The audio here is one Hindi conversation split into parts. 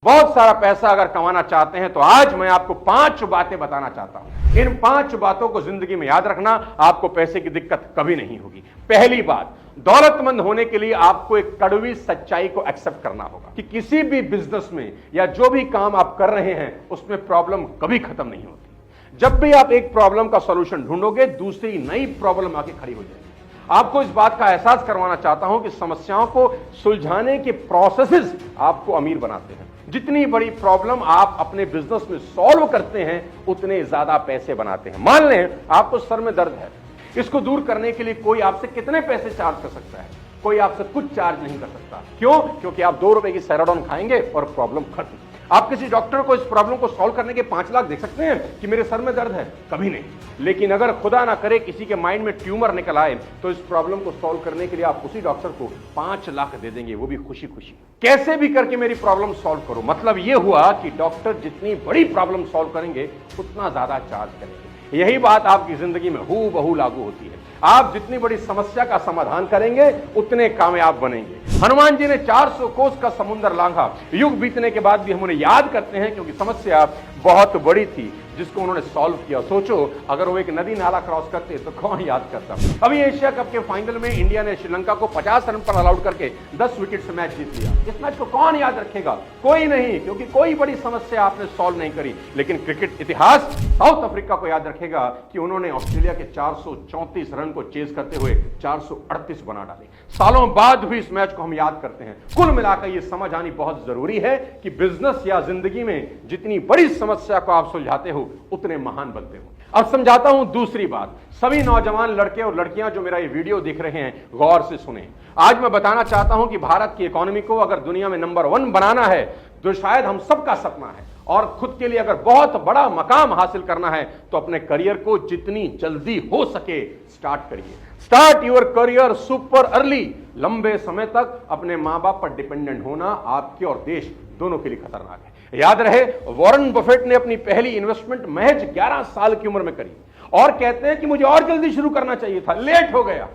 बहुत सारा पैसा अगर कमाना चाहते हैं तो आज मैं आपको 5 बातें बताना चाहता हूं। इन 5 बातों को जिंदगी में याद रखना, आपको पैसे की दिक्कत कभी नहीं होगी। पहली बात, दौलतमंद होने के लिए आपको एक कड़वी सच्चाई को एक्सेप्ट करना होगा कि किसी भी बिजनेस में या जो भी काम आप कर रहे हैं उसमें प्रॉब्लम कभी खत्म नहीं होती। जब भी आप एक प्रॉब्लम का सॉल्यूशन ढूंढोगे, दूसरी नई प्रॉब्लम आके खड़ी हो जाएगी। आपको इस बात का एहसास करवाना चाहता हूं कि समस्याओं को सुलझाने के प्रोसेसेस आपको अमीर बनाते हैं। जितनी बड़ी प्रॉब्लम आप अपने बिजनेस में सॉल्व करते हैं, उतने ज्यादा पैसे बनाते हैं। मान लें आपको सर में दर्द है, इसको दूर करने के लिए कोई आपसे कितने पैसे चार्ज कर सकता है? कोई आपसे कुछ चार्ज नहीं कर सकता। क्यों? क्योंकि आप 2 रुपए की सेराडोन खाएंगे और प्रॉब्लम खत्म। आप किसी डॉक्टर को इस प्रॉब्लम को सॉल्व करने के 5 लाख दे सकते हैं कि मेरे सर में दर्द है? कभी नहीं। लेकिन अगर खुदा ना करे किसी के माइंड में ट्यूमर निकल आए तो इस प्रॉब्लम को सॉल्व करने के लिए आप उसी डॉक्टर को 5 लाख दे देंगे, वो भी खुशी खुशी। कैसे भी करके मेरी प्रॉब्लम सॉल्व करो। मतलब यह हुआ कि डॉक्टर जितनी बड़ी प्रॉब्लम सॉल्व करेंगे उतना ज्यादा चार्ज करेंगे। यही बात आपकी जिंदगी में हूबहू लागू होती है। आप जितनी बड़ी समस्या का समाधान करेंगे उतने कामयाब बनेंगे। हनुमान जी ने 400 कोस का समुद्र लांघा। युग बीतने के बाद भी हम उन्हें याद करते हैं क्योंकि समस्या बहुत बड़ी थी जिसको उन्होंने सॉल्व किया। सोचो अगर वो एक नदी नाला क्रॉस करते तो कौन याद करता। अभी एशिया कप के फाइनल में इंडिया ने श्रीलंका को 50 रन पर ऑल आउट करके 10 विकेट से मैच जीत लिया। इस मैच को कौन याद रखेगा? कोई नहीं, क्योंकि कोई बड़ी समस्या आपने सॉल्व नहीं करी। लेकिन क्रिकेट इतिहास साउथ अफ्रीका को याद रखेगा कि उन्होंने ऑस्ट्रेलिया के 434 रन को चेज करते हुए 438 बना डाले। सालों बाद भी इस मैच को हम याद करते हैं। कुल मिलाकर यह समझ आनी बहुत जरूरी है कि बिजनेस या जिंदगी में जितनी बड़ी समस्या को आप सुलझाते हो उतने महान बनते हो। अब समझाता हूं दूसरी बात। सभी नौजवान लड़के और लड़कियां जो मेरा ये वीडियो देख रहे हैं, गौर से सुने। आज मैं बताना चाहता हूं कि भारत की इकोनॉमी को अगर दुनिया में नंबर 1 बनाना है तो शायद हम सबका सपना है, और खुद के लिए अगर बहुत बड़ा मकाम हासिल करना है तो अपने करियर को जितनी जल्दी हो सके स्टार्ट करिए। Start your career super early. लंबे समय तक अपने मां बाप पर डिपेंडेंट होना आपके और देश दोनों के लिए खतरनाक है। याद रहे, वॉरेन बफेट ने अपनी पहली इन्वेस्टमेंट महज 11 साल की उम्र में करी और कहते हैं कि मुझे और जल्दी शुरू करना चाहिए था, लेट हो गया।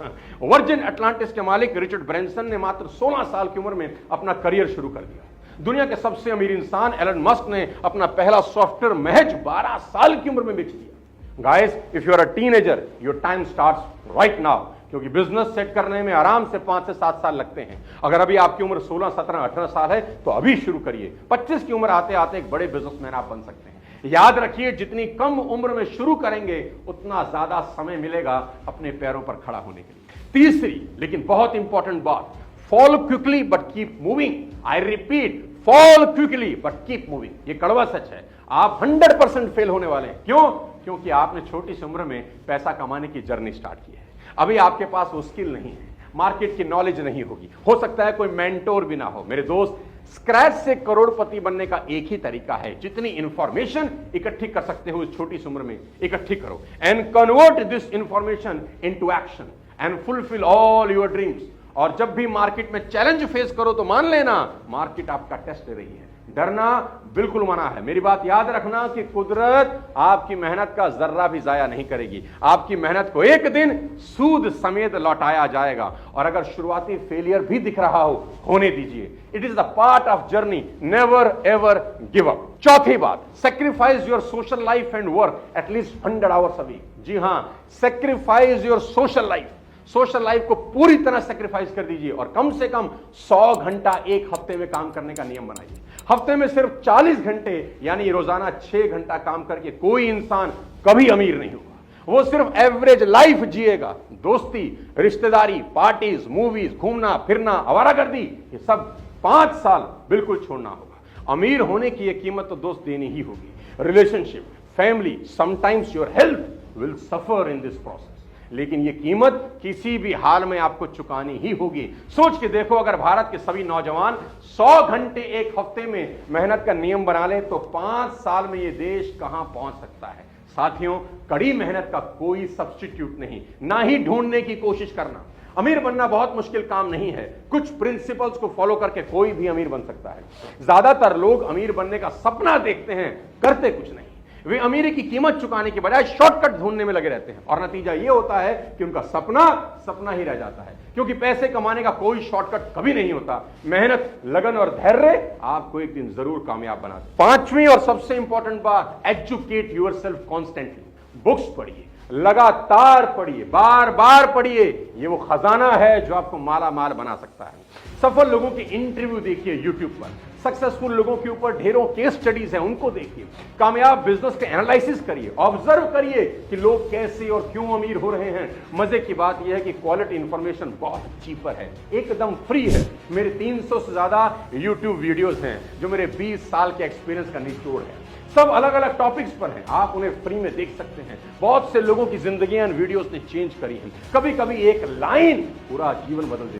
वर्जिन अटलांटिस के मालिक रिचर्ड ब्रैंसन ने मात्र 16 साल की उम्र में अपना करियर शुरू कर दिया। दुनिया के सबसे अमीर इंसान एलन मस्क ने अपना पहला सॉफ्टवेयर महज 12 साल की उम्र में बेच दिया। Guys, if you are a teenager, your time starts right now, क्योंकि बिजनेस सेट करने में आराम से 5 से 7 साल लगते हैं। अगर अभी आपकी उम्र 16, 17, 18 साल है तो अभी शुरू करिए। 25 की उम्र आते आते एक बड़े बिजनेसमैन आप बन सकते हैं। याद रखिए, जितनी कम उम्र में शुरू करेंगे उतना ज्यादा समय मिलेगा अपने पैरों पर खड़ा होने के लिए। तीसरी लेकिन बहुत इंपॉर्टेंट बात, fall quickly but keep moving. I repeat, fall quickly but keep moving. ये कड़वा सच है। आप 100% फेल होने वाले हैं। क्यों? क्योंकि आपने छोटी सी उम्र में पैसा कमाने की जर्नी स्टार्ट की है। अभी आपके पास वो स्किल नहीं है, मार्केट की नॉलेज नहीं होगी, हो सकता है कोई मेंटोर भी ना हो। मेरे दोस्त, स्क्रैच से करोड़पति बनने का एक ही तरीका है। जितनी इंफॉर्मेशन इकट्ठी कर सकते हो इस छोटी सी उम्र में इकट्ठी करो, and convert this information into action and fulfil all your dreams. और जब भी मार्केट में चैलेंज फेस करो तो मान लेना मार्केट आपका टेस्ट ले रही है। डरना बिल्कुल मना है। मेरी बात याद रखना कि कुदरत आपकी मेहनत का जर्रा भी जाया नहीं करेगी। आपकी मेहनत को एक दिन सूद समेत लौटाया जाएगा। और अगर शुरुआती फेलियर भी दिख रहा हो, होने दीजिए। It is the part of journey, never ever give up. चौथी बात, sacrifice your social life and work at least 100 hours a week. जी हां, sacrifice your social life. Social life को पूरी तरह सेक्रीफाइस कर दीजिए और कम से कम 100 घंटा एक हफ्ते में काम करने का नियम बनाइए। हफ्ते में सिर्फ 40 घंटे यानी रोजाना 6 घंटा काम करके कोई इंसान कभी अमीर नहीं होगा। वो सिर्फ एवरेज लाइफ जिएगा। दोस्ती, रिश्तेदारी, पार्टीज, मूवीज, घूमना फिरना, आवारागर्दी, ये सब 5 साल बिल्कुल छोड़ना होगा। अमीर होने की ये कीमत तो दोस्त देनी ही होगी। Relationship, family, sometimes your health will suffer in this process, लेकिन यह कीमत किसी भी हाल में आपको चुकानी ही होगी। सोच के देखो, अगर भारत के सभी नौजवान 100 घंटे एक हफ्ते में मेहनत का नियम बना ले तो 5 साल में यह देश कहां पहुंच सकता है। साथियों, कड़ी मेहनत का कोई सब्स्टिट्यूट नहीं, ना ही ढूंढने की कोशिश करना। अमीर बनना बहुत मुश्किल काम नहीं है। कुछ प्रिंसिपल्स को फॉलो करके कोई भी अमीर बन सकता है। ज्यादातर लोग अमीर बनने का सपना देखते हैं, करते कुछ नहीं। वे अमीरी की कीमत चुकाने के बजाय शॉर्टकट ढूंढने में लगे रहते हैं और नतीजा यह होता है कि उनका सपना सपना ही रह जाता है, क्योंकि पैसे कमाने का कोई शॉर्टकट कभी नहीं होता। मेहनत, लगन और धैर्य आपको एक दिन जरूर कामयाब बना दे। पांचवी और सबसे इंपॉर्टेंट बात, एजुकेट योरसेल्फ कॉन्स्टेंटली। बुक्स पढ़िए, लगातार पढ़िए, बार बार पढ़िए। ये वो खजाना है जो आपको माला माल बना सकता है। सफल लोगों की इंटरव्यू देखिए यूट्यूब पर, सक्सेसफुल लोगों के ऊपर ढेरों केस स्टडीज हैं, उनको देखिए। कामयाब बिजनेस के एनालिसिस करिए, ऑब्जर्व करिए कि लोग कैसे और क्यों अमीर हो रहे हैं। मजे की बात यह है कि क्वालिटी इंफॉर्मेशन बहुत चीपर है, एकदम फ्री है। मेरे 300 से ज्यादा यूट्यूब वीडियोस हैं जो मेरे 20 साल के एक्सपीरियंस का निचोड़ है। सब अलग अलग टॉपिक्स पर हैं, आप उन्हें फ्री में देख सकते हैं। बहुत से लोगों की जिंदगियां वीडियोस ने चेंज करी हैं। कभी कभी एक लाइन पूरा जीवन बदल देती है।